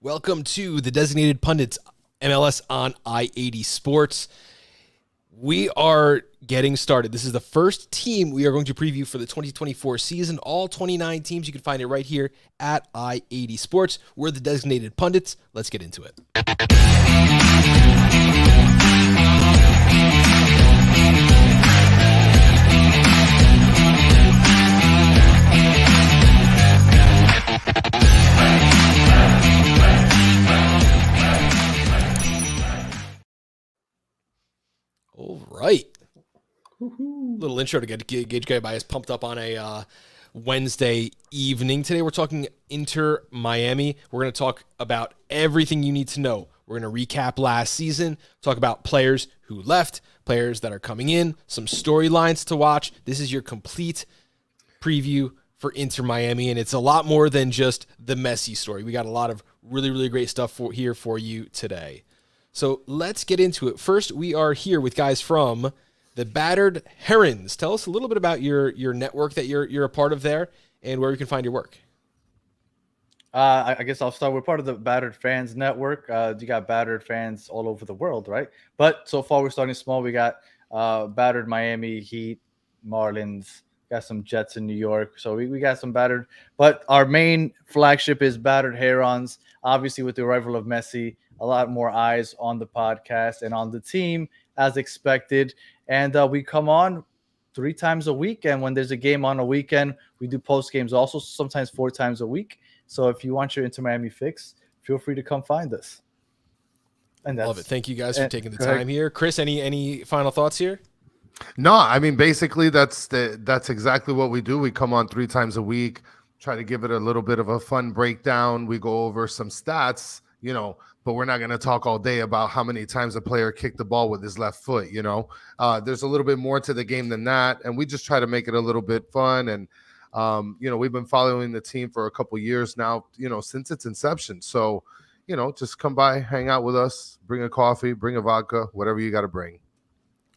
Welcome to the Designated Pundits MLS on I-80 Sports. We are getting started. This is the first team we are going to preview for the 2024 season. All 29 teams, you can find it right here at I-80 Sports. We're the Designated Pundits. Let's get into it. All right. Little intro to get Gage Guy Bias pumped up on a Wednesday evening. Today we're talking Inter Miami. We're going to talk about everything you need to know. We're going to recap last season, talk about players who left, players that are coming in, some storylines to watch. This is your complete preview for Inter Miami, and it's a lot more than just the Messi story. We got a lot of really, really great stuff here for you today. So let's get into it. First, we are here with guys from the Battered Herens. Tell us a little bit about your network that you're a part of there and where you can find your work. I guess I'll start. We're part of the Battered Fans Network. You got Battered fans all over the world, right? But so far, we're starting small. We got Battered Miami, Heat, Marlins, got some Jets in New York. So we got some Battered. But our main flagship is Battered Herens. Obviously, with the arrival of Messi, a lot more eyes on the podcast and on the team as expected. And we come on 3 times a week. And when there's a game on a weekend, we do post games also, sometimes 4 times a week. So if you want your Inter Miami fix, feel free to come find us. And that's, love it. Thank you guys for taking the time here. Chris, any final thoughts here? No, I mean, basically that's exactly what we do. We come on 3 times a week, try to give it a little bit of a fun breakdown. We go over some stats, but we're not going to talk all day about how many times a player kicked the ball with his left foot. There's a little bit more to the game than that. And we just try to make it a little bit fun. And, we've been following the team for a couple years now, since its inception. So, just come by, hang out with us, bring a coffee, bring a vodka, whatever you got to bring.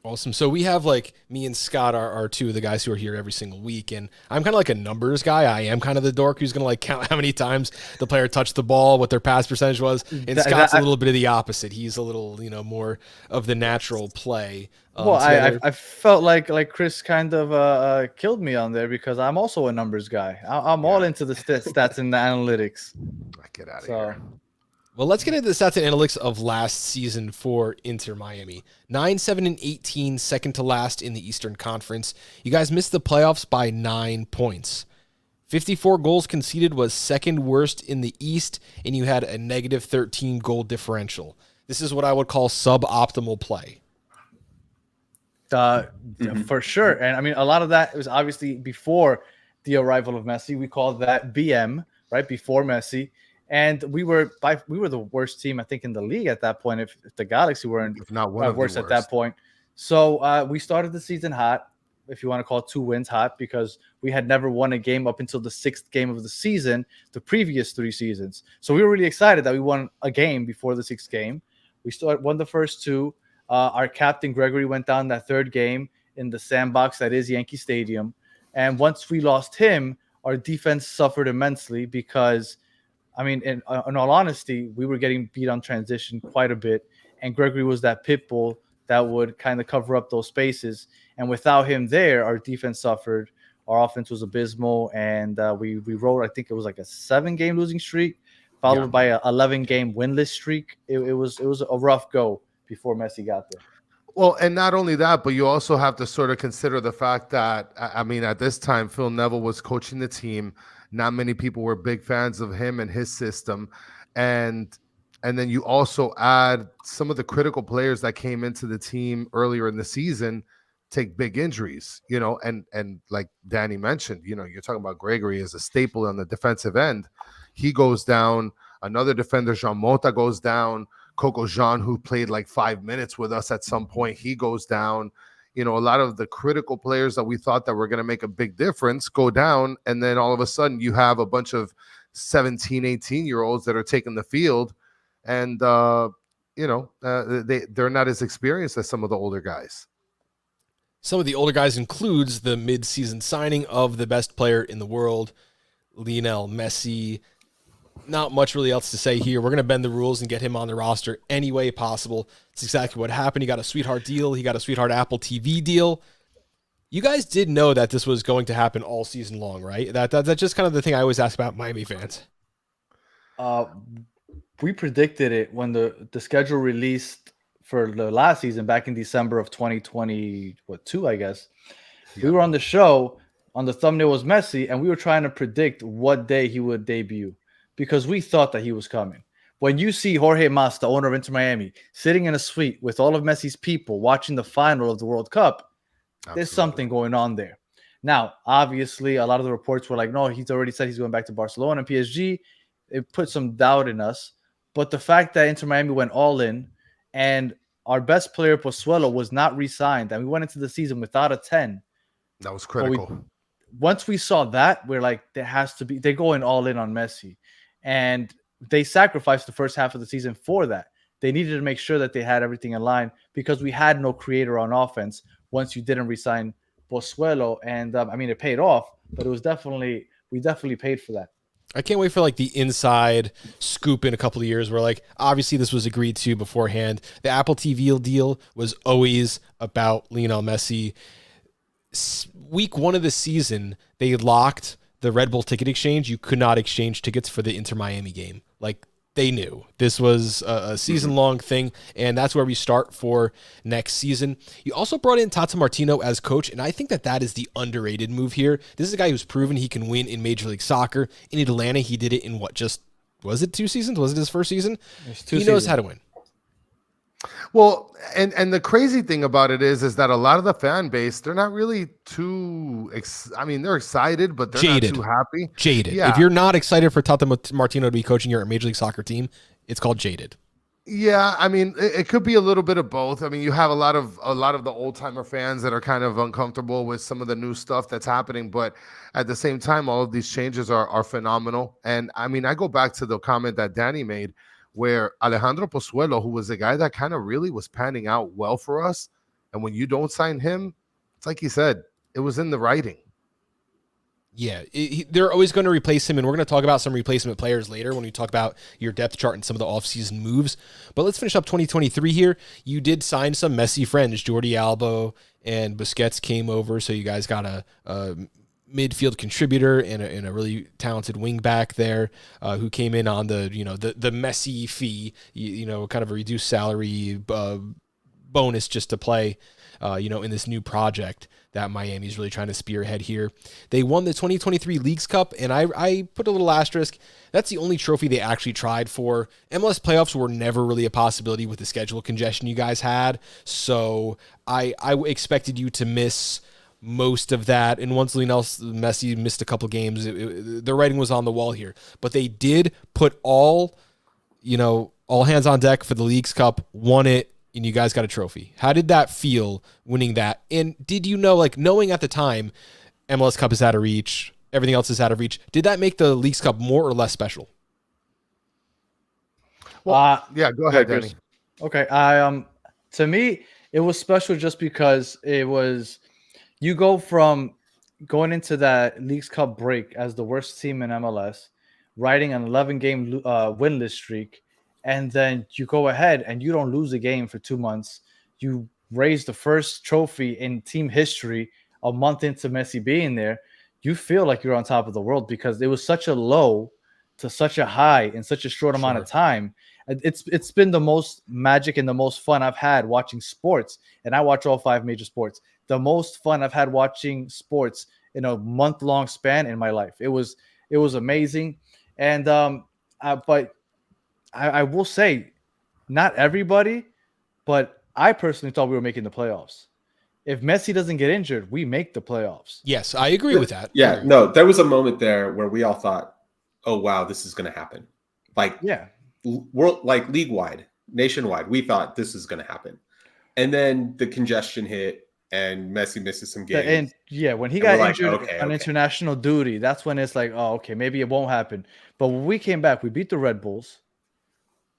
Awesome. So we have me and Scott are 2 of the guys who are here every single week. And I'm kind of like a numbers guy. I am kind of the dork who's going to count how many times the player touched the ball, what their pass percentage was. And Scott's a little bit of the opposite. He's a little, more of the natural play. I felt like Chris kind of killed me on there because I'm also a numbers guy. I'm all into the stats and the analytics. Get out of here. Well, let's get into the stats and analytics of last season for Inter Miami. 9-7-18, second to last in the Eastern Conference. You guys missed the playoffs by 9 points. 54 goals conceded was second worst in the East, and you had a negative 13 goal differential. This is what I would call suboptimal play. For sure. And I mean, a lot of that was obviously before the arrival of Messi. We called that BM, right? Before Messi. And we were the worst team, I think, in the league at that point. If the Galaxy weren't, if not one of the worst at that point. So we started the season hot, if you want to call it 2 wins hot, because we had never won a game up until the 6th game of the season, the previous 3 seasons. So we were really excited that we won a game before the 6th game. We won the first 2. Our captain Gregory went down that 3rd game in the sandbox that is Yankee Stadium. And once we lost him, our defense suffered immensely because, I mean, in all honesty, we were getting beat on transition quite a bit. And Gregory was that pit bull that would kind of cover up those spaces. And without him there, our defense suffered. Our offense was abysmal. And we rode, I think it was like a 7-game losing streak, followed by a 11-game winless streak. It was a rough go before Messi got there. Well, and not only that, but you also have to sort of consider the fact that, I mean, at this time, Phil Neville was coaching the team. Not many people were big fans of him and his system. And then you also add some of the critical players that came into the team earlier in the season take big injuries, and like Danny mentioned, you're talking about Gregory as a staple on the defensive end. He goes down. Another defender, Jean Mota, goes down. Coco Jean, who played like 5 minutes with us at some point, he goes down. A lot of the critical players that we thought that were going to make a big difference go down. And then all of a sudden you have a bunch of 17, 18-year-olds that are taking the field. And, they're not as experienced as some of the older guys. Some of the older guys includes the mid-season signing of the best player in the world, Lionel Messi. not much really else to say here. We're going to bend the rules and get him on the roster any way possible. It's exactly what happened. He got a sweetheart deal. He got a sweetheart Apple TV deal. You guys did know that this was going to happen all season long, right? That's just kind of the thing I always ask about Miami fans. We predicted it when the schedule released for the last season back in December of 2022, I guess. Yeah. We were on the show. On the thumbnail was Messi, and we were trying to predict what day he would debut because we thought that he was coming. When you see Jorge Mas, the owner of Inter Miami, sitting in a suite with all of Messi's people watching the final of the World Cup, there's something going on there. Now, obviously, a lot of the reports were like, no, he's already said he's going back to Barcelona and PSG. It put some doubt in us. But the fact that Inter Miami went all in and our best player, Pozuelo, was not re-signed, and we went into the season without a 10. That was critical. Once we saw that, we're like, they're going all in on Messi. And they sacrificed the first half of the season for that. They needed to make sure that they had everything in line because we had no creator on offense once you didn't re-sign Pozuelo. And it paid off, but we definitely paid for that. I can't wait for like the inside scoop in a couple of years where like, obviously this was agreed to beforehand. The Apple TV deal was always about Lionel Messi. Week 1 of the season, they locked the Red Bull ticket exchange. You could not exchange tickets for the Inter Miami game. Like, they knew this was a season-long thing, and that's where we start for next season. You also brought in Tata Martino as coach, and I think that is the underrated move here. This is a guy who's proven he can win in Major League Soccer. In Atlanta, he did it in was it 2 seasons? Was it his first season? He knows how to win. Well, and the crazy thing about it is that a lot of the fan base, they're not really too, they're excited, but they're jaded. Not too happy. Jaded. Yeah. If you're not excited for Tata Martino to be coaching your Major League Soccer team, it's called jaded. Yeah, it could be a little bit of both. You have a lot of the old timer fans that are kind of uncomfortable with some of the new stuff that's happening, but at the same time, all of these changes are phenomenal. And I go back to the comment that Danny made, where Alejandro Pozuelo, who was a guy that kind of really was panning out well for us, and when you don't sign him, it's like he said, it was in the writing. Yeah, they're always going to replace him, and we're going to talk about some replacement players later when we talk about your depth chart and some of the offseason moves. But let's finish up 2023 here. You did sign some Messi friends. Jordi Alba and Busquets came over, so you guys got a midfield contributor and a really talented wing back there who came in on the Messi fee, kind of a reduced salary bonus just to play, in this new project that Miami's really trying to spearhead here. They won the 2023 Leagues Cup, and I put a little asterisk. That's the only trophy they actually tried for. MLS playoffs were never really a possibility with the schedule congestion you guys had, so I expected you to miss most of that. And once Lionel Messi missed a couple games, the writing was on the wall here. But they did put all hands on deck for the Leagues Cup, won it, and you guys got a trophy. How did that feel winning that? And did you know, knowing at the time MLS Cup is out of reach, everything else is out of reach, did that make the Leagues Cup more or less special? Well, yeah, go ahead, Danny. Okay. To me, it was special just because it was, you go from going into that Leagues Cup break as the worst team in MLS, riding an 11-game winless streak, and then you go ahead and you don't lose a game for 2 months. You raise the first trophy in team history a month into Messi being there. You feel like you're on top of the world because it was such a low to such a high in such a short amount of time. It's been the most magic and the most fun I've had watching sports, and I watch all 5 major sports. The most fun I've had watching sports in a month-long span in my life. It was amazing. And but I will say, not everybody, but I personally thought we were making the playoffs. If Messi doesn't get injured, we make the playoffs. Yes, I agree with that. Yeah, no, there was a moment there where we all thought, oh, wow, this is going to happen. League-wide, nationwide, we thought this is going to happen. And then the congestion hit, and Messi misses some games. And when he got injured on international duty, that's when it's like, oh, okay, maybe it won't happen. But when we came back, we beat the Red Bulls.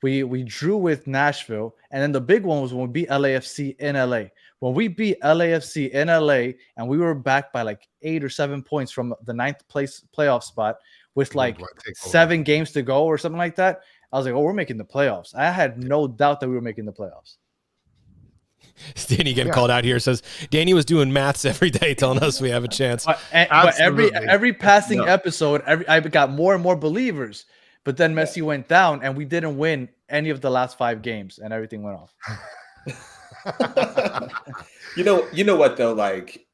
We drew with Nashville, and then the big one was when we beat LAFC in LA. When we beat LAFC in LA, and we were back by 8 or 7 points from the 9th place playoff spot, with like Worldwide takeover. 7 games to go or something like that. I was like, oh, we're making the playoffs. I had no doubt that we were making the playoffs. Danny getting called out here says Danny was doing maths every day telling us we have a chance. But every passing episode, I got more and more believers. But then Messi went down, and we didn't win any of the last 5 games, and everything went off. You know what though? Like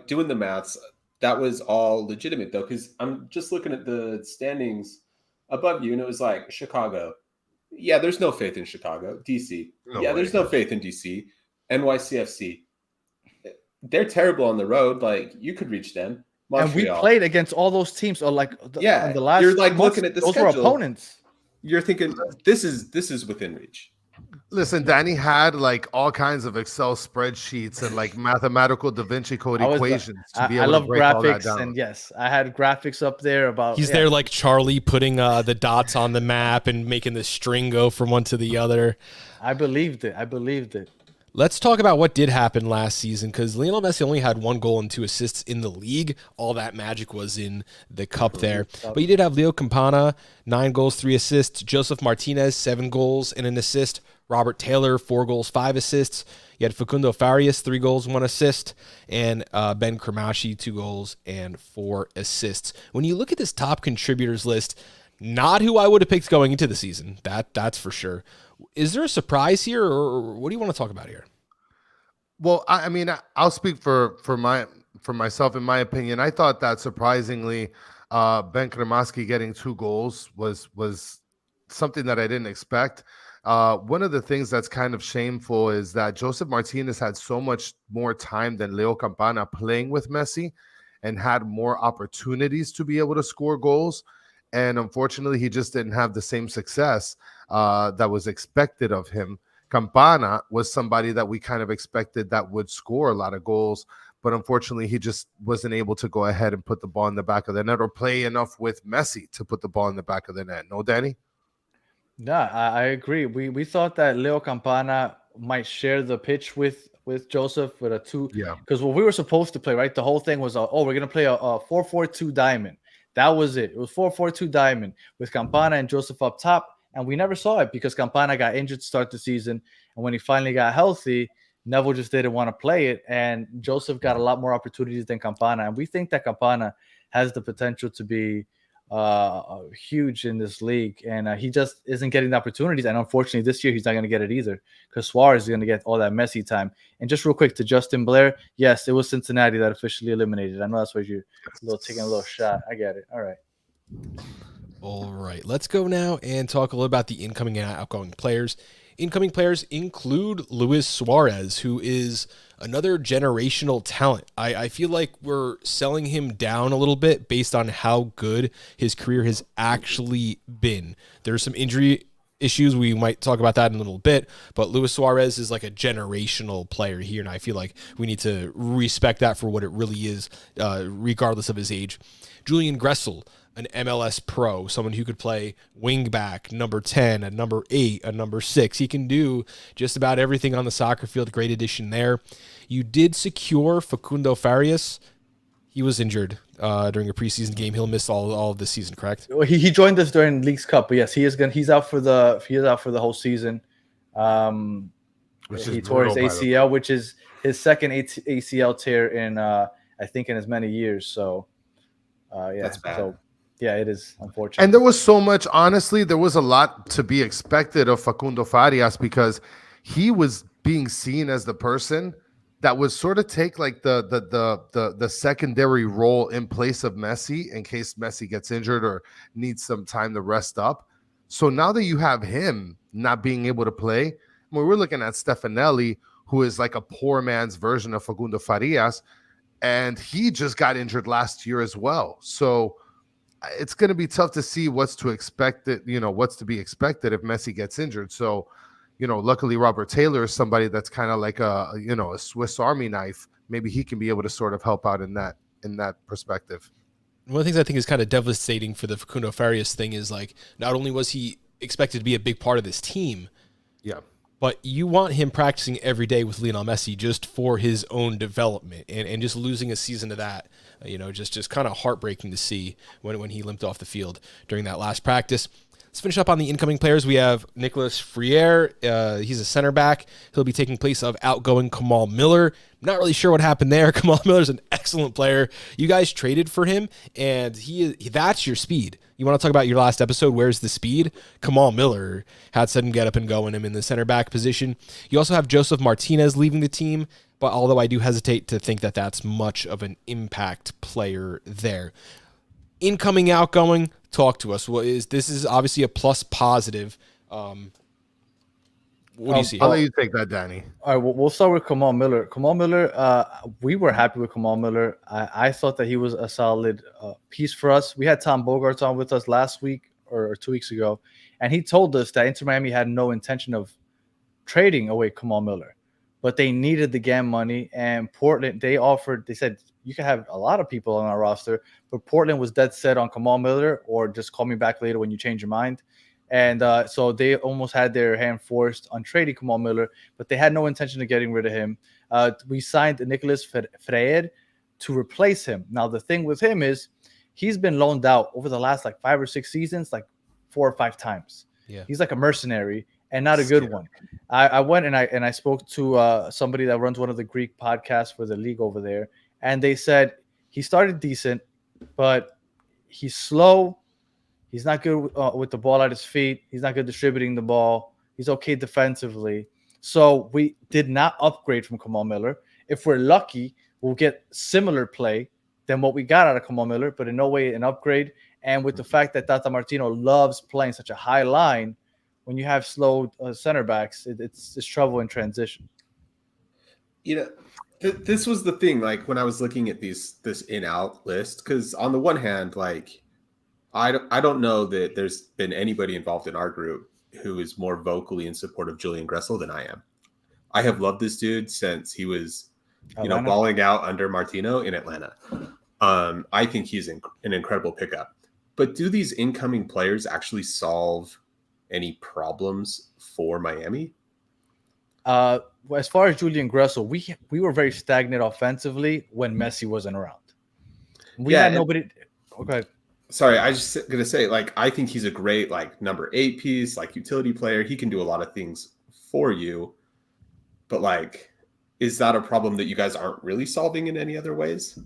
doing the maths, that was all legitimate though, because I'm just looking at the standings above you, and it was like Chicago. Yeah, there's no faith in Chicago. DC. There's no faith in DC. NYCFC. They're terrible on the road. Like, you could reach them. Montreal. And we played against all those teams. Or like, in the last you're like months, looking at the those schedule. were opponents. You're thinking this is within reach. Listen, Danny had like all kinds of Excel spreadsheets and like mathematical Da Vinci Code equations to be able to break all that down. And yes, I had graphics up there about. He's there like Charlie putting the dots on the map and making the string go from one to the other. I believed it. Let's talk about what did happen last season, because Lionel Messi only had 1 goal and 2 assists in the league. All that magic was in the cup there. But you did have Leo Campana, 9 goals, 3 assists. Joseph Martinez, 7 goals and an assist. Robert Taylor, 4 goals, 5 assists. You had Facundo Farias, 3 goals, 1 assist. And Ben Kramashi, 2 goals and 4 assists. When you look at this top contributors list, not who I would have picked going into the season. That's for sure. Is there a surprise here, or what do you want to talk about here? Well, I mean, I'll speak for myself. In my opinion, I thought that surprisingly, Ben Kramaski getting 2 goals was something that I didn't expect. One of the things that's kind of shameful is that Joseph Martinez had so much more time than Leo Campana playing with Messi and had more opportunities to be able to score goals. And unfortunately, he just didn't have the same success that was expected of him. Campana was somebody that we kind of expected that would score a lot of goals, but unfortunately, he just wasn't able to go ahead and put the ball in the back of the net or play enough with Messi to put the ball in the back of the net. No, Danny? Yeah, I agree. We thought that Leo Campana might share the pitch with Joseph with a 2. Yeah. Because what we were supposed to play, right? The whole thing was, we're going to play a 4-4-2 diamond. That was it. It was 4-4-2 diamond with Campana and Joseph up top. And we never saw it because Campana got injured to start the season. And when he finally got healthy, Neville just didn't want to play it. And Joseph got a lot more opportunities than Campana. And we think that Campana has the potential to be huge in this league. And he just isn't getting the opportunities. And unfortunately, this year, he's not going to get it either because Suarez is going to get all that Messi time. And just real quick to Justin Blair, yes, it was Cincinnati that officially eliminated. I know that's why you're taking a little shot. I get it. All right. All right, let's go now and talk a little about the incoming and outgoing players. Incoming players include Luis Suarez, who is another generational talent. I feel like we're selling him down a little bit based on how good his career has actually been. There's some injury issues. We might talk about that in a little bit, but Luis Suarez is like a generational player here, and I feel like we need to respect that for what it really is, regardless of his age. Julian Gressel, an MLS pro, someone who could play wing back, number 10, a number 8, a number 6. He can do just about everything on the soccer field. Great addition there. You did secure Facundo Farias. He was injured during a preseason game. He'll miss all of this season, correct? He joined us during Leagues Cup, but yes, he's out for the whole season. He tore his ACL, which is his second ACL tear in I think in as many years. So That's bad. So yeah, it is unfortunate. And there was so much, honestly, there was a lot to be expected of Facundo Farias because he was being seen as the person that would sort of take like the secondary role in place of Messi in case Messi gets injured or needs some time to rest up. So now that you have him not being able to play, we're looking at Stefanelli, who is like a poor man's version of Facundo Farias, and he just got injured last year as well. So it's going to be tough to see what's to be expected if Messi gets injured. So, luckily Robert Taylor is somebody that's kind of like a Swiss Army knife. Maybe he can be able to sort of help out in that perspective. One of the things I think is kind of devastating for the Facundo Farias thing is like, not only was he expected to be a big part of this team, yeah, but you want him practicing every day with Lionel Messi just for his own development, and just losing a season of that Just kind of heartbreaking to see when he limped off the field during that last practice. Let's finish up on the incoming players. We have Nicholas Friere. He's a center back. He'll be taking place of outgoing Kamal Miller. Not really sure what happened there. Kamal Miller's an excellent player. You guys traded for him, and that's your speed. You want to talk about your last episode, where's the speed? Kamal Miller had sudden get up and go in him in the center back position. You also have Joseph Martinez leaving the team, but although I do hesitate to think that that's much of an impact player there. Incoming, outgoing, talk to us. This is obviously a plus positive. What do you see? I'll let you take that, Danny. All right, we'll start with Kamal Miller. Kamal Miller, we were happy with Kamal Miller. I thought that he was a solid piece for us. We had Tom Bogarts on with us last week or 2 weeks ago, and he told us that Inter Miami had no intention of trading away Kamal Miller, but they needed the GAM money, and Portland, they said, you can have a lot of people on our roster, but Portland was dead set on Kamal Miller, or just call me back later when you change your mind. And so they almost had their hand forced on trading Kamal Miller, but they had no intention of getting rid of him. We signed Nicholas Friere to replace him. Now, the thing with him is he's been loaned out over the last 5 or 6 seasons, 4 or 5 times. Yeah. He's like a mercenary and not a good one. I went and I spoke to somebody that runs one of the Greek podcasts for the league over there, and they said he started decent, but he's slow. He's not good with the ball at his feet. He's not good distributing the ball. He's okay defensively. So we did not upgrade from Kamal Miller. If we're lucky, we'll get similar play than what we got out of Kamal Miller, but in no way an upgrade. And with the fact that Tata Martino loves playing such a high line, when you have slow center backs, it's trouble in transition. This was the thing. When I was looking at this in-out list, because on the one hand, I don't know that there's been anybody involved in our group who is more vocally in support of Julian Gressel than I am. I have loved this dude since he was, balling out under Martino in Atlanta. I think he's an incredible pickup. But do these incoming players actually solve any problems for Miami? As far as Julian Gressel, we were very stagnant offensively when Messi wasn't around. We had nobody. Okay. Sorry, I was just going to say, I think he's a great, number 8 piece, utility player. He can do a lot of things for you. But, is that a problem that you guys aren't really solving in any other ways?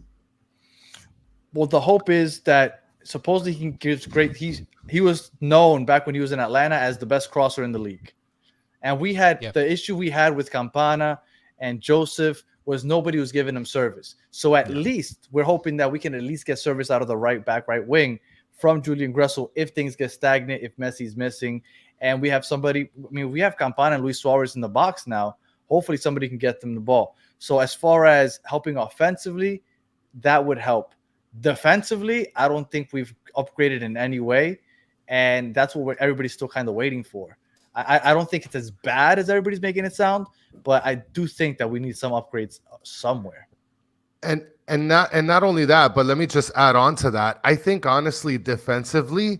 Well, the hope is that supposedly he gives great. He was known back when he was in Atlanta as the best crosser in the league. And we had the issue we had with Campana and Joseph was nobody was giving him service. So at least we're hoping that we can at least get service out of the right back, right wing from Julian Gressel if things get stagnant, if Messi's missing. And we have somebody, we have Campana and Luis Suarez in the box now. Hopefully somebody can get them the ball. So as far as helping offensively, that would help. Defensively, I don't think we've upgraded in any way. And that's what everybody's still kind of waiting for. I don't think it's as bad as everybody's making it sound, but I do think that we need some upgrades somewhere. And not only that, but let me just add on to that. I think honestly, defensively,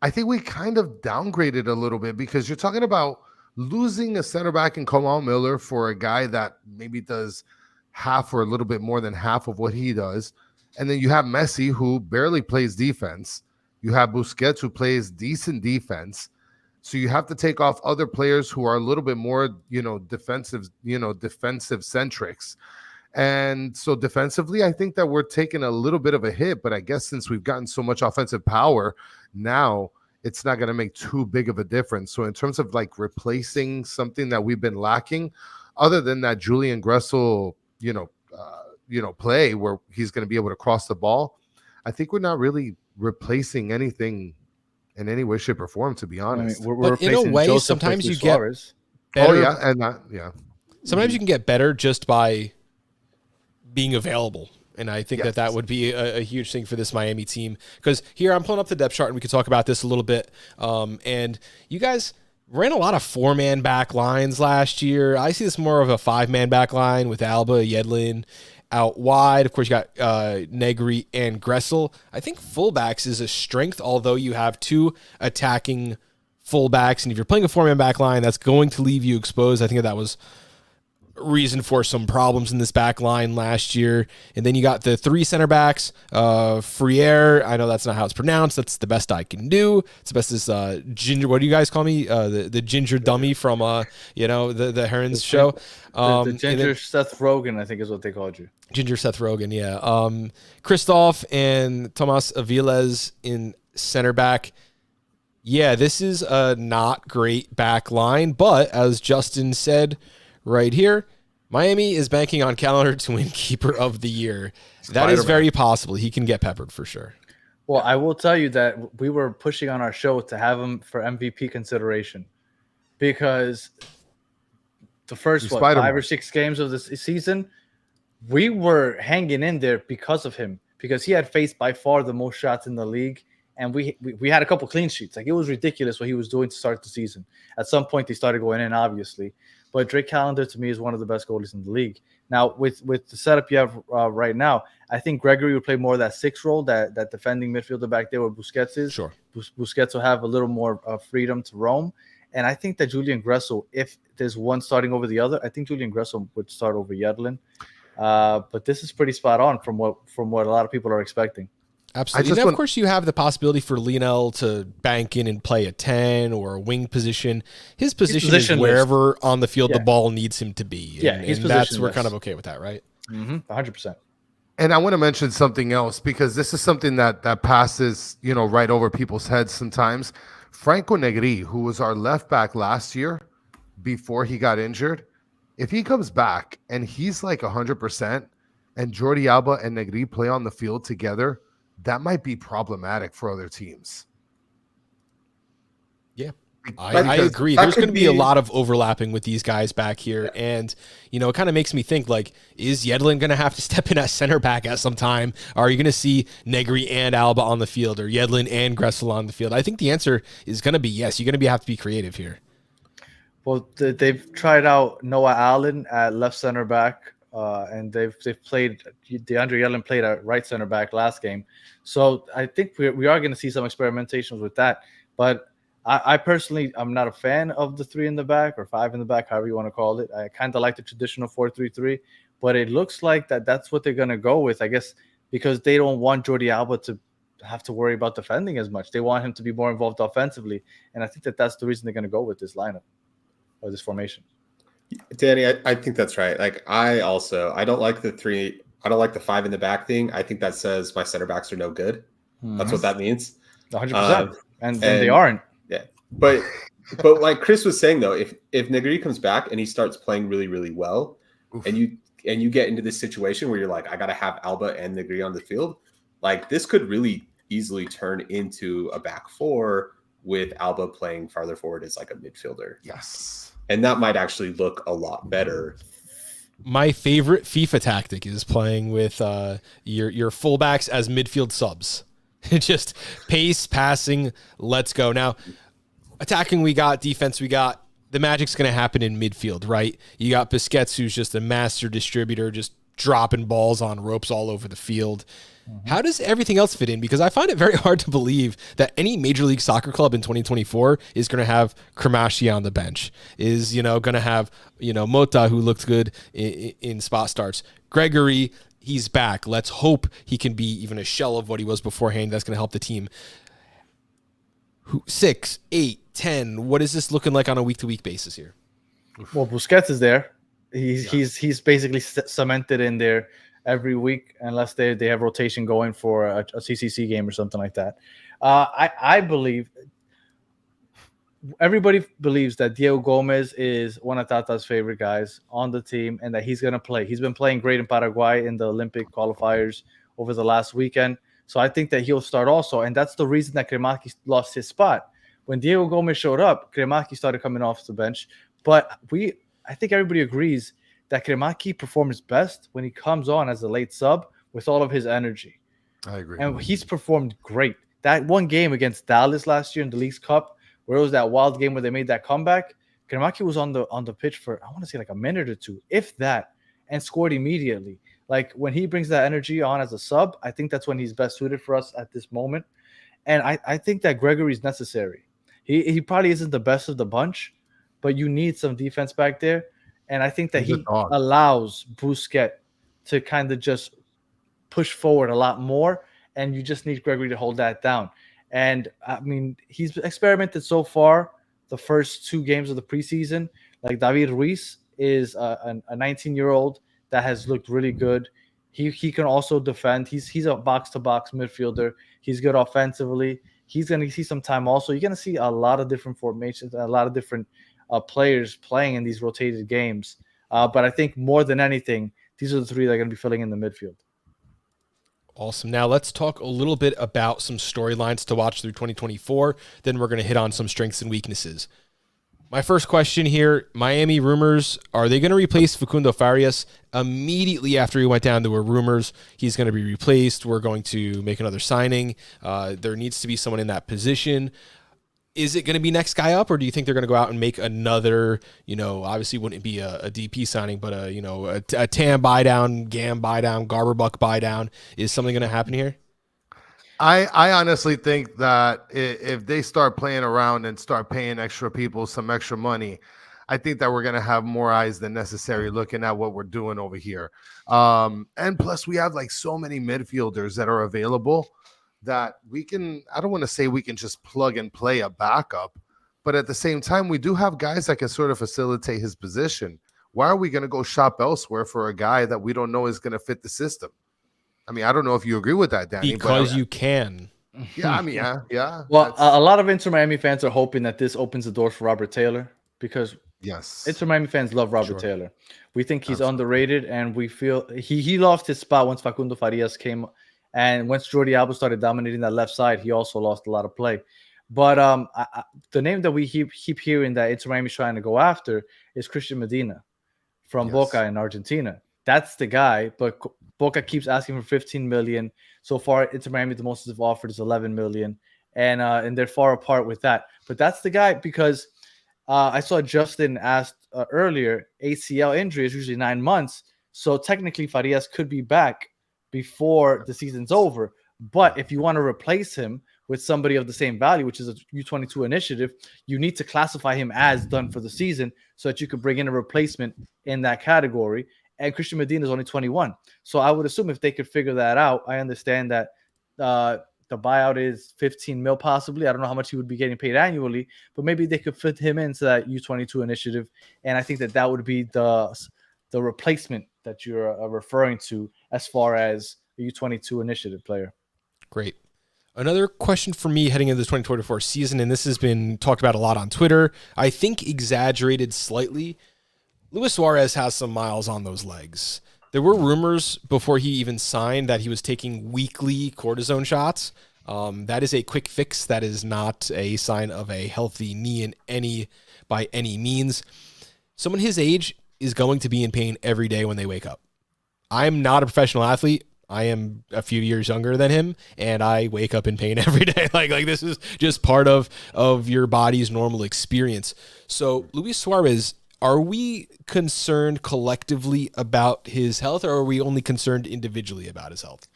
I think we kind of downgraded a little bit because you're talking about losing a center back in Kamal Miller for a guy that maybe does half or a little bit more than half of what he does. And then you have Messi, who barely plays defense. You have Busquets, who plays decent defense. So you have to take off other players who are a little bit more, defensive centrics. And so defensively, I think that we're taking a little bit of a hit, but I guess since we've gotten so much offensive power now, it's not going to make too big of a difference. So in terms of replacing something that we've been lacking, other than that Julian Gressel, play where he's going to be able to cross the ball, I think we're not really replacing anything in any way, shape, or form, to be honest. We're in a way, Joseph sometimes you Suarez. get better. Oh, yeah. And that, yeah. Sometimes you can get better just by being available. And I think that would be a huge thing for this Miami team. Because here, I'm pulling up the depth chart, and we can talk about this a little bit. And you guys ran a lot of 4-man back lines last year. I see this more of a 5-man back line with Alba, Yedlin out wide. Of course, you got Negri and Gressel. I think fullbacks is a strength, although you have 2 attacking fullbacks. And if you're playing a 4-man back line, that's going to leave you exposed. I think that was reason for some problems in this back line last year. And then you got the 3 center backs, Friere. I know that's not how it's pronounced. That's the best I can do. It's the best is Ginger. What do you guys call me? The Ginger dummy from the Herens show. The Ginger Seth Rogen, I think is what they called you. Ginger Seth Rogen, yeah. Christoph and Tomas Aviles in center back. Yeah, this is a not great back line, but as Justin said right here, Miami is banking on Calendar to win Keeper of the Year. That is very possible. He can get peppered for sure. Well, I will tell you that we were pushing on our show to have him for MVP consideration because the first 5 or 6 games of this season, we were hanging in there because of him, because he had faced by far the most shots in the league. And we had a couple clean sheets. Like, it was ridiculous what he was doing to start the season. At some point, they started going in, obviously. But Drake Callender, to me, is one of the best goalies in the league. Now, with the setup you have right now, I think Gregory would play more of that 6 role, that defending midfielder back there where Busquets is. Sure. Busquets will have a little more freedom to roam. And I think that Julian Gressel, if there's one starting over the other, I think Julian Gressel would start over Yedlin. But this is pretty spot on from what a lot of people are expecting. Absolutely. Now, of course, you have the possibility for Lionel to bank in and play a 10 or a wing position. His position is wherever on the field the ball needs him to be. We're kind of okay with that, right? 100%. And I want to mention something else, because this is something that passes, right over people's heads sometimes. Franco Negri, who was our left back last year before he got injured, if he comes back and he's like 100% and Jordi Alba and Negri play on the field together, that might be problematic for other teams. Yeah, I agree. There's going to be a lot of overlapping with these guys back here. Yeah. And, it kind of makes me think, like, is Yedlin going to have to step in at center back at some time? Are you going to see Negri and Alba on the field, or Yedlin and Gressel on the field? I think the answer is going to be yes. You're going to have to be creative here. Well, they've tried out Noah Allen at left center back. And they've played DeAndre Yedlin played at right center back last game, so I think we are going to see some experimentations with that. But I personally, I'm not a fan of the 3 in the back or 5 in the back, however you want to call it. I kind of like the traditional 4-3-3, but it looks like that's what they're going to go with, I guess, because they don't want Jordi Alba to have to worry about defending as much. They want him to be more involved offensively, and I think that's the reason they're going to go with this lineup or this formation. Danny, I think that's right. Like, I don't like the 3. I don't like the 5 in the back thing. I think that says my center backs are no good. That's what that means. 100%. And they aren't. Yeah. But like Chris was saying, though, if Negri comes back and he starts playing really, really well, and you get into this situation where you're like, I got to have Alba and Negri on the field, like, this could really easily turn into a back 4 with Alba playing farther forward as like a midfielder. Yes. And that might actually look a lot better. My favorite FIFA tactic is playing with your fullbacks as midfield subs. Just pace, passing, let's go. Now, attacking we got, defense we got. The magic's going to happen in midfield, right? You got Busquets, who's just a master distributor, just dropping balls on ropes all over the field. How does everything else fit in? Because I find it very hard to believe that any Major League Soccer club in 2024 is going to have Kramashi on the bench, is, going to have, Mota, who looked good in spot starts. Gregory, he's back. Let's hope he can be even a shell of what he was beforehand. That's going to help the team. 6, 8, 10. What is this looking like on a week-to-week basis here? Well, Busquets is there. He's basically cemented in there every week, unless they have rotation going for a CCC game or something like that. I believe everybody believes that Diego Gomez is one of Tata's favorite guys on the team and that he's going to play. He's been playing great in Paraguay in the Olympic qualifiers over the last weekend. So I think that he'll start also. And that's the reason that Kremaki lost his spot. When Diego Gomez showed up, Kremaki started coming off the bench. But I think everybody agrees that Kremaki performs best when he comes on as a late sub with all of his energy. I agree. And he's performed great. That one game against Dallas last year in the League's Cup, where it was that wild game where they made that comeback, Kremaki was on the pitch for, I want to say, like a minute or two, if that, and scored immediately. Like, when he brings that energy on as a sub, I think that's when he's best suited for us at this moment. And I think that Gregory's necessary. He probably isn't the best of the bunch, but you need some defense back there. And I think that He's a he dog. allows Busquets to kind of just push forward a lot more, and you just need Gregory to hold that down. And I mean, he's experimented so far the first 2 games of the preseason. Like David Ruiz is a 19-year-old that has looked really good. He can also defend. He's a box-to-box midfielder. He's good offensively. He's going to see some time also. You're going to see a lot of different formations, a lot of different players playing in these rotated games. But I think more than anything, these are the 3 that are going to be filling in the midfield. Awesome. Now let's talk a little bit about some storylines to watch through 2024. Then we're going to hit on some strengths and weaknesses. My first question here, Miami rumors, are they going to replace Facundo Farias? Immediately after he went down, there were rumors he's going to be replaced. We're going to make another signing. There needs to be someone in that position. Is it going to be next guy up, or do you think they're going to go out and make another, obviously wouldn't be a DP signing, but a TAM buy down, GAM buy down, Garberbuck buy down? Is something going to happen here? I honestly think that if they start playing around and start paying extra people some extra money, I think that we're going to have more eyes than necessary looking at what we're doing over here. And plus we have like so many midfielders that are available that we can, I don't want to say we can just plug and play a backup, but at the same time, we do have guys that can sort of facilitate his position. Why are we going to go shop elsewhere for a guy that we don't know is going to fit the system? I mean, I don't know if you agree with that, Danny. Because you can. Yeah, I mean, yeah. Well, a lot of Inter Miami fans are hoping that this opens the door for Robert Taylor, because yes, Inter Miami fans love Robert Taylor. We think he's Absolutely. underrated, and we feel he lost his spot once Facundo Farias came. And once Jordi Alba started dominating that left side, he also lost a lot of play. But the name that we keep hearing that Inter Miami is trying to go after is Christian Medina from Boca in Argentina. That's the guy, but Boca keeps asking for 15 million. So far, Inter Miami, the most they've offered is 11 million. And they're far apart with that. But that's the guy, because I saw Justin asked earlier, ACL injury is usually 9 months. So technically, Farias could be back before the season's over. But if you want to replace him with somebody of the same value, which is a U22 initiative, you need to classify him as done for the season so that you could bring in a replacement in that category. And Christian Medina is only 21. So I would assume if they could figure that out, I understand that the buyout is 15 mil possibly. I don't know how much he would be getting paid annually, but maybe they could fit him into that U22 initiative. And I think that would be the replacement that you're referring to as far as a U22 initiative player. Great. Another question for me heading into the 2024 season, and this has been talked about a lot on Twitter, I think exaggerated slightly. Luis Suarez has some miles on those legs. There were rumors before he even signed that he was taking weekly cortisone shots. That is a quick fix. That is not a sign of a healthy knee by any means. Someone his age is going to be in pain every day when they wake up. I'm not a professional athlete. I am a few years younger than him, and I wake up in pain every day. Like this is just part of your body's normal experience. So Luis Suarez, are we concerned collectively about his health, or are we only concerned individually about his health?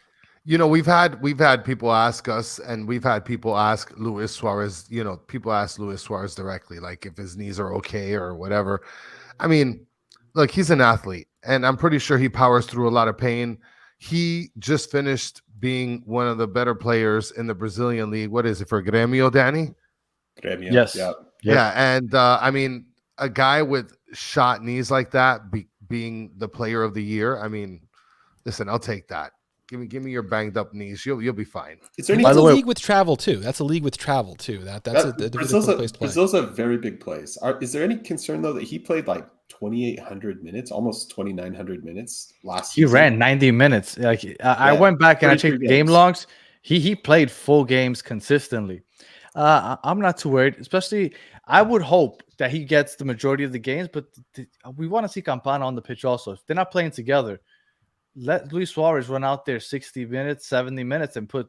We've had people ask us, and we've had people ask Luis Suarez, people ask Luis Suarez directly, like if his knees are okay or whatever. I mean, look, he's an athlete, and I'm pretty sure he powers through a lot of pain. He just finished being one of the better players in the Brazilian league. What is it for Grêmio, Danny? Grêmio. Yes. Yeah. And I mean, a guy with shot knees like that being the player of the year. I mean, listen, I'll take that. Give me your banged up knees. You'll be fine. That's a league with travel too. That's a league with travel too. That's a Brazil's place to play. Brazil's a very big place. Is there any concern though that he played like 2,800 minutes, almost 2,900 minutes last season? He ran 90 minutes. I went back and I checked game logs. He played full games consistently. I'm not too worried. Especially, I would hope that he gets the majority of the games, but we want to see Campana on the pitch also. If they're not playing together, let Luis Suarez run out there 60 minutes, 70 minutes, and put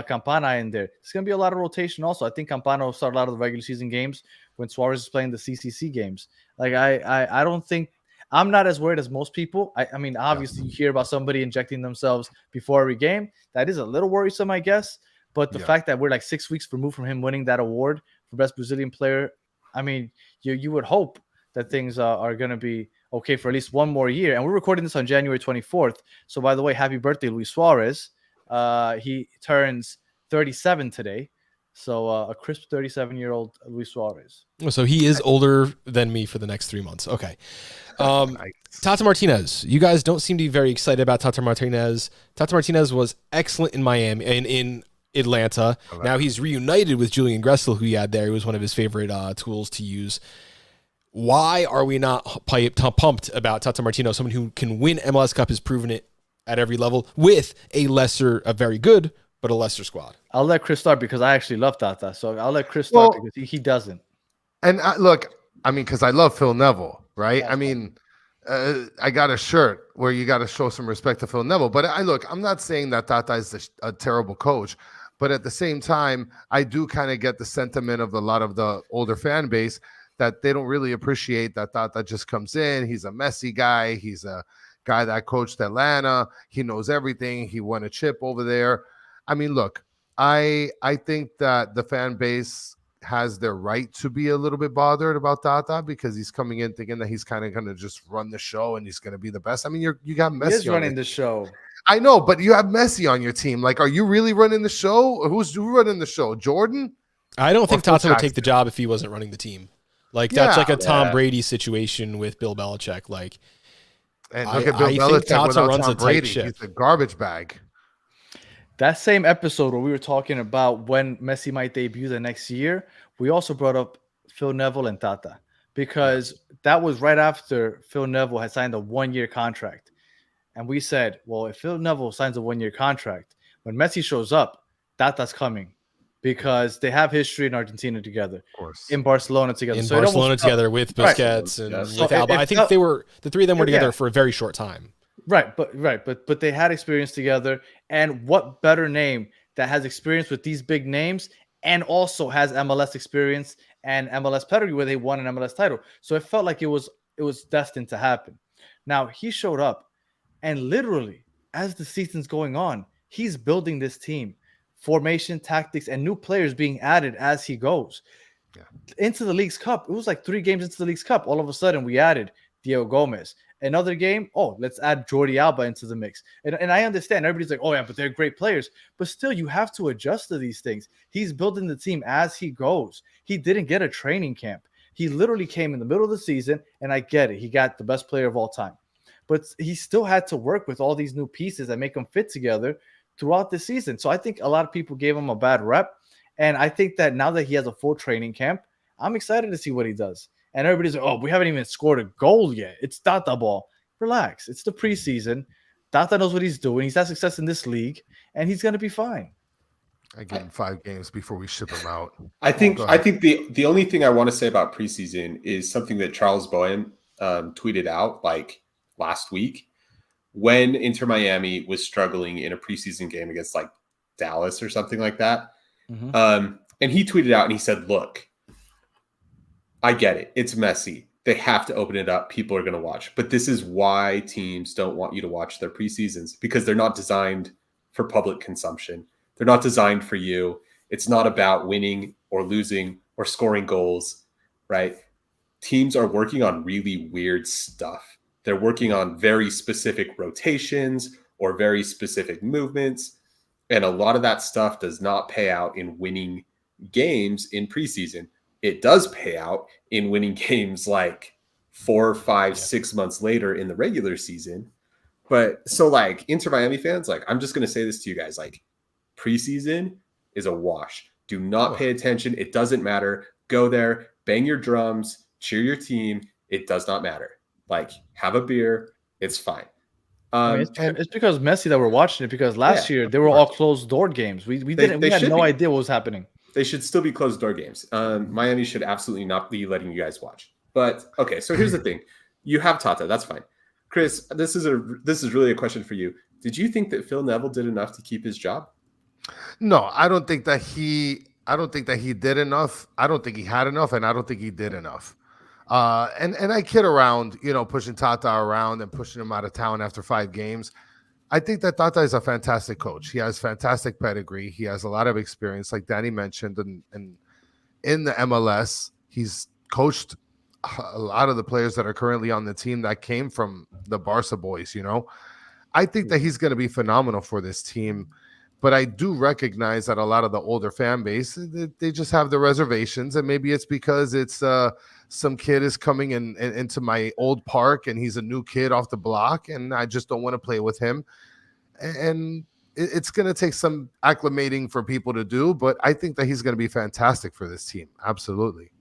Campana in there. It's going to be a lot of rotation also. I think Campana will start a lot of the regular season games when Suarez is playing the CCC games. Like, I don't think – I'm not as worried as most people. I mean, obviously, you hear about somebody injecting themselves before every game. That is a little worrisome, I guess. But the fact that we're like 6 weeks removed from him winning that award for best Brazilian player, I mean, you would hope that things are going to be okay, for at least one more year. And we're recording this on January 24th. So, by the way, happy birthday, Luis Suarez. He turns 37 today. So, a crisp 37-year-old Luis Suarez. So he is older than me for the next 3 months. Okay. Tata Martinez. You guys don't seem to be very excited about Tata Martinez. Tata Martinez was excellent in Miami and in Atlanta. Now he's reunited with Julian Gressel, who he had there. He was one of his favorite tools to use. Why are we not pumped about Tata Martino, someone who can win MLS Cup, has proven it at every level with a very good, but a lesser squad? I'll let Chris start because I actually love Tata. So I'll let Chris start because he doesn't. And look, I mean, because I love Phil Neville, right? I mean, I got a shirt where you got to show some respect to Phil Neville. But I'm not saying that Tata is a terrible coach. But at the same time, I do kind of get the sentiment of a lot of the older fan base that they don't really appreciate that Tata just comes in. He's a messy guy. He's a guy that coached Atlanta. He knows everything. He won a chip over there. I mean, look, I think that the fan base has their right to be a little bit bothered about Tata because he's coming in thinking that he's kind of going to just run the show and he's going to be the best. I mean, you got Messi. He is running the show. I know, but you have Messi on your team. Like, are you really running the show? Who's running the show? Jordan? I don't think Tata would take the job if he wasn't running the team. Like, that's like a Tom Brady situation with Bill Belichick. Like, and look at Bill Belichick without Tom Brady. He's a garbage bag. That same episode where we were talking about when Messi might debut the next year, we also brought up Phil Neville and Tata because that was right after Phil Neville had signed a 1-year contract. And we said, well, if Phil Neville signs a 1-year contract, when Messi shows up, Tata's coming because they have history in Argentina together, of course, in Barcelona together. So Barcelona together with Busquets and with Alba. I think the three of them were together for a very short time. Right, but they had experience together, and what better name that has experience with these big names and also has MLS experience and MLS pedigree where they won an MLS title. So it felt like it was destined to happen. Now he showed up, and literally as the season's going on, he's building this team, formation, tactics, and new players being added as he goes. Into the League's Cup. It was like 3 games into the League's Cup. All of a sudden, we added Diego Gomez. Another game, let's add Jordi Alba into the mix. And I understand everybody's like, oh, yeah, but they're great players. But still, you have to adjust to these things. He's building the team as he goes. He didn't get a training camp. He literally came in the middle of the season, and I get it. He got the best player of all time. But he still had to work with all these new pieces that make them fit together throughout the season. So I think a lot of people gave him a bad rep. And I think that now that he has a full training camp, I'm excited to see what he does. And everybody's like, oh, we haven't even scored a goal yet. It's Tata ball. Relax. It's the preseason. Tata knows what he's doing. He's had success in this league, and he's going to be fine. I give him 5 games before we ship him out. I think the only thing I want to say about preseason is something that Charles Bowen tweeted out like last week when Inter Miami was struggling in a preseason game against like Dallas or something like that. Mm-hmm. And he tweeted out and he said, look, I get it. It's messy. They have to open it up. People are going to watch. But this is why teams don't want you to watch their preseasons, because they're not designed for public consumption. They're not designed for you. It's not about winning or losing or scoring goals, right? Teams are working on really weird stuff. They're working on very specific rotations or very specific movements. And a lot of that stuff does not pay out in winning games in preseason. It does pay out in winning games like 4, 5, 6 months later in the regular season. But so like Inter Miami fans, like I'm just going to say this to you guys, like preseason is a wash. Do not pay attention. It doesn't matter. Go there, bang your drums, cheer your team. It does not matter. Like have a beer. It's fine. It's because Messi that we're watching it, because last year they were all closed door games. We had no idea what was happening. They should still be closed door games. Miami should absolutely not be letting you guys watch. But okay, so here's the thing: you have Tata, that's fine. Chris, this is really a question for you. Did you think that Phil Neville did enough to keep his job? No, I don't think that he did enough. I don't think he had enough, and I don't think he did enough. And I kid around, pushing Tata around and pushing him out of town after 5 games. I think that Tata is a fantastic coach. He has fantastic pedigree. He has a lot of experience, like Danny mentioned. And in the MLS, he's coached a lot of the players that are currently on the team that came from the Barca boys, I think that he's going to be phenomenal for this team. But I do recognize that a lot of the older fan base, they just have the reservations. And maybe it's because it's some kid is coming into my old park and he's a new kid off the block and I just don't want to play with him. And it's going to take some acclimating for people to do. But I think that he's going to be fantastic for this team. Absolutely.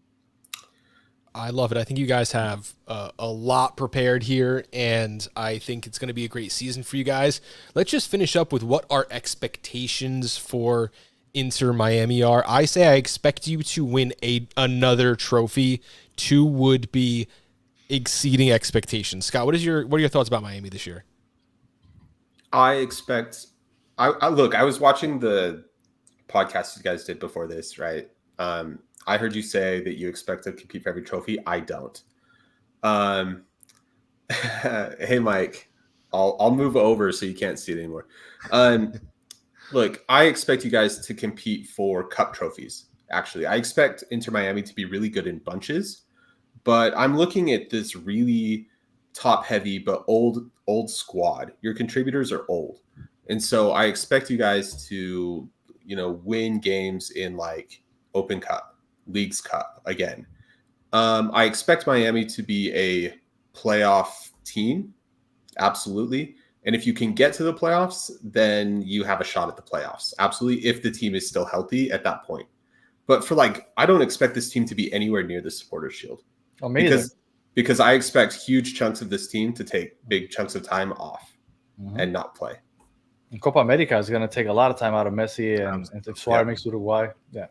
I love it. I think you guys have a lot prepared here, and I think it's going to be a great season for you guys. Let's just finish up with what our expectations for Inter Miami are. I say I expect you to win another trophy. 2 would be exceeding expectations. Scott, what are your thoughts about Miami this year? I expect. I look. I was watching the podcast you guys did before this, right? I heard you say that you expect to compete for every trophy. I don't. Hey, Mike, I'll move over so you can't see it anymore. Look, I expect you guys to compete for cup trophies. Actually, I expect Inter Miami to be really good in bunches, but I'm looking at this really top-heavy but old squad. Your contributors are old, and so I expect you guys to, win games in like Open Cup. Leagues Cup again. I expect Miami to be a playoff team. Absolutely. And if you can get to the playoffs, then you have a shot at the playoffs. Absolutely. If the team is still healthy at that point. But I don't expect this team to be anywhere near the Supporters Shield. Amazing. Because I expect huge chunks of this team to take big chunks of time off and not play. And Copa America is going to take a lot of time out of Messi and if Suarez makes Uruguay. Yeah.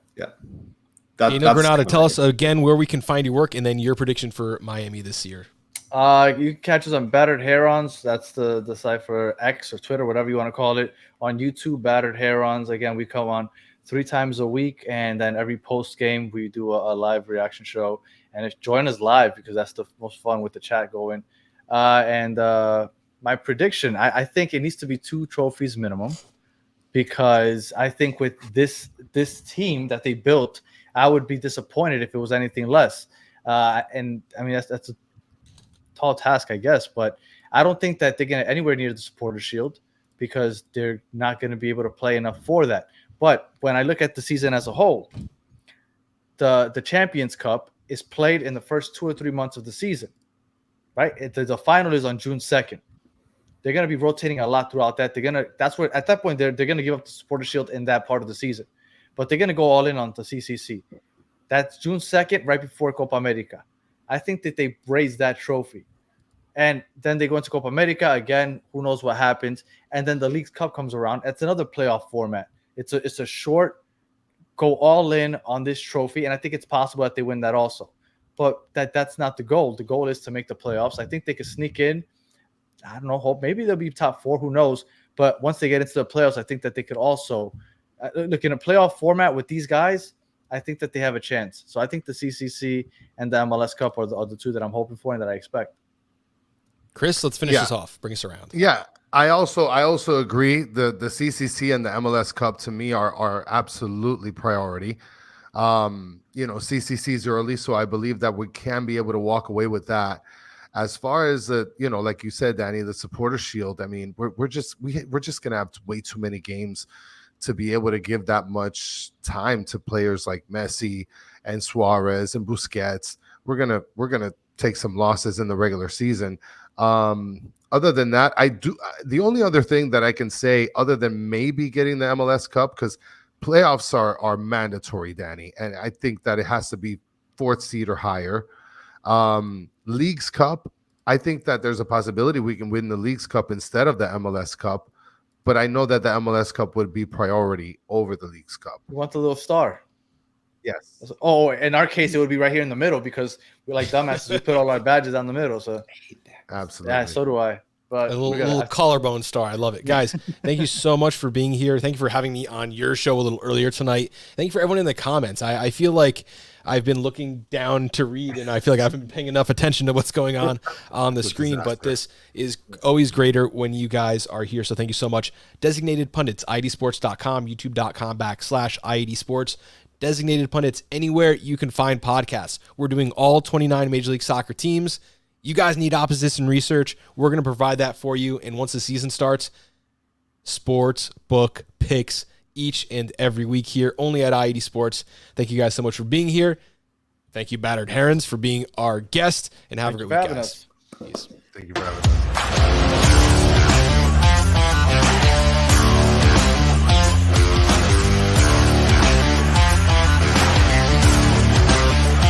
Granada, tell us again where we can find your work and then your prediction for Miami this year. You can catch us on Battered Herens. That's the site for X or Twitter, whatever you want to call it. On YouTube, Battered Herens. Again, we come on 3 times a week, and then every post game we do a live reaction show. And join us live because that's the most fun with the chat going. My prediction, I think it needs to be 2 trophies minimum, because I think with this team that they built, I would be disappointed if it was anything less. And I mean, that's a tall task, I guess, but I don't think that they're going to anywhere near the Supporters Shield because they're not going to be able to play enough for that. But when I look at the season as a whole, the Champions Cup is played in the first 2 or 3 months of the season, right? The final is on June 2nd. They're going to be rotating a lot throughout that. That's where at that point they're going to give up the Supporters Shield in that part of the season. But they're going to go all in on the CCC. That's June 2nd, right before Copa America. I think that they raise that trophy. And then they go into Copa America. Again, who knows what happens. And then the Leagues Cup comes around. It's another playoff format. It's a short, go all in on this trophy. And I think it's possible that they win that also. But that's not the goal. The goal is to make the playoffs. I think they could sneak in. I don't know. Hope maybe they'll be top 4. Who knows? But once they get into the playoffs, I think that they could also look in a playoff format with these guys. I think that they have a chance. So I think the CCC and the MLS Cup are the 2 that I'm hoping for and that I expect. Chris, let's finish this off. Bring us around. Yeah, I also agree. The CCC and the MLS Cup to me are absolutely priority. CCC is early, so I believe that we can be able to walk away with that. As far as like you said, Danny, the Supporter Shield. I mean, we're just gonna have way too many games to be able to give that much time to players like Messi and Suarez and Busquets. We're gonna take some losses in the regular season. Other than that, the only other thing that I can say, other than maybe getting the MLS Cup, because playoffs are mandatory, Danny, and I think that it has to be 4th seed or higher. Leagues Cup, I think that there's a possibility we can win the Leagues Cup instead of the MLS Cup, but I know that the MLS Cup would be priority over the Leagues Cup. You want the little star? Yes. Oh, in our case, it would be right here in the middle because we're like dumbasses. We put all our badges down the middle. So absolutely. Yeah, so do I. But a little collarbone star. I love it. Guys, thank you so much for being here. Thank you for having me on your show a little earlier tonight. Thank you for everyone in the comments. I feel like I've been looking down to read, and I feel like I haven't been paying enough attention to what's going on the screen, but this is always greater when you guys are here, so thank you so much. Designated Pundits, idsports.com, youtube.com/IADsports. Designated Pundits anywhere you can find podcasts. We're doing all 29 Major League Soccer teams. You guys need opposition research. We're going to provide that for you. And once the season starts, sports book picks each and every week here, only at I80 Sports. Thank you guys so much for being here. Thank you, Battered Herens, for being our guest. And have a great week, guys. Peace. Thank you for having us.